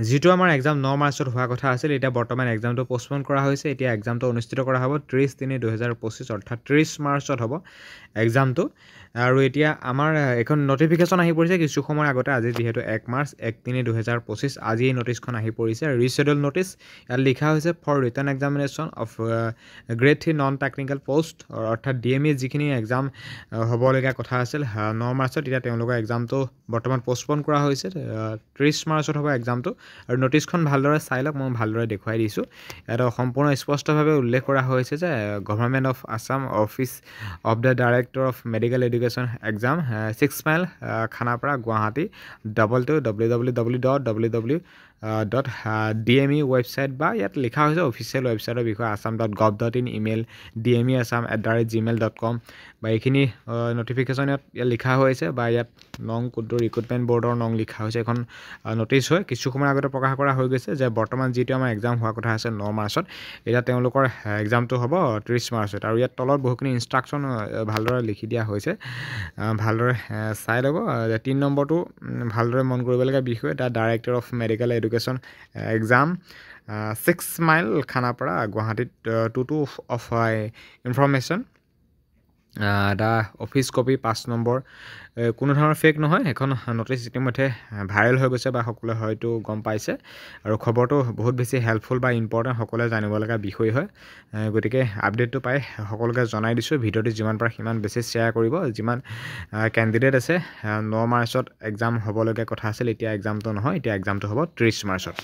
যিটো আমাৰ এক্সাম 9 মাৰ্চত হোৱা কথা আছিল এতিয়া বৰ্তমান এক্সামটো পোষ্টপন কৰা হৈছে এতিয়া এক্সামটো অনুষ্ঠিত কৰা হ'ব 30/3/2025 অৰ্থাৎ 30 মাৰ্চত হ'ব এক্সামটো আৰু এতিয়া আমাৰ এখন নটিফিকেশ্যন আহি পৰিছে কিছু সময় আগতে আজি যিহেতু 1 মাৰ্চ 1/3/2025 আজি এই নটিচখন আহি পৰিছে ৰিচেডুল নটিচ ইয়াত লিখা হৈছে for return examination of grade 3 non technical post অৰ্থাৎ DME যিখিনি এক্সাম হ'বলগীয়া কথা আছিল 9 মাৰ্চত এতিয়া তেওঁলোকৰ এক্সামটো বৰ্তমান পোষ্টপন কৰা হৈছে 30 মাৰ্চত হ'ব এক্সামটো আৰু নটিচখন ভালদৰে চাই লওক মই ভালদৰে দেখুৱাই দিছোঁ ইয়াত সম্পূৰ্ণ স্পষ্টভাৱে উল্লেখ কৰা হৈছে যে government of Assam office of the director of medical education exam 6 mile Khanapara Guwahati www.DME website বা ইয়াত লিখা হৈছে অফিচিয়েল ৱেবছাইটৰ বিষয়ে assam.gov.in ইমেইল dmeassam@gmail.com বা এইখিনি নটিফিকেশ্যন ইয়াত লিখা হৈছে বা ইয়াত নং কোডটো ৰিক্ৰুটমেণ্ট বৰ্ডৰ নং লিখা হৈছে এখন নটিচ হয় কিছু সময় আগতে প্ৰকাশ কৰা হৈ গৈছে যে বৰ্তমান যিটো আমাৰ এক্সাম হোৱা কথা আছে 9 মাৰ্চত এতিয়া তেওঁলোকৰ এক্সামটো হ'ব 30 মাৰ্চত আৰু ইয়াত তলত বহুখিনি ইনষ্ট্ৰাকশ্যন ভালদৰে লিখি দিয়া হৈছে ভালদৰে চাই ল'ব 3 নম্বৰটো ভালদৰে মন কৰিবলগীয়া বিষয় the director of medical education exam 6 mile Khanapara গুৱাহাটীত 2 of information the office copy 5 number কোনো ধৰণৰ ফেক নহয় এখন নটিচ ইতিমধ্যে ভাইৰেল হৈ গৈছে বা সকলোৱে হয়তো গম পাইছে আৰু খবৰটো বহুত বেছি হেল্পফুল বা ইম্পৰ্টেণ্ট সকলোৱে জানিব লগা বিষয় হয় গতিকে আপডেটটো পাই সকলোকে জনাই দিছোঁ ভিডিঅ'টো যিমান পাৰে সিমান বেছি শ্বেয়াৰ কৰিব যিমান কেণ্ডিডেট আছে 9 মাৰ্চত এক্সাম হ'বলগীয়া কথা আছিল এতিয়া এক্সামটো নহয় এতিয়া এক্সামটো হ'ব 30 মাৰ্চত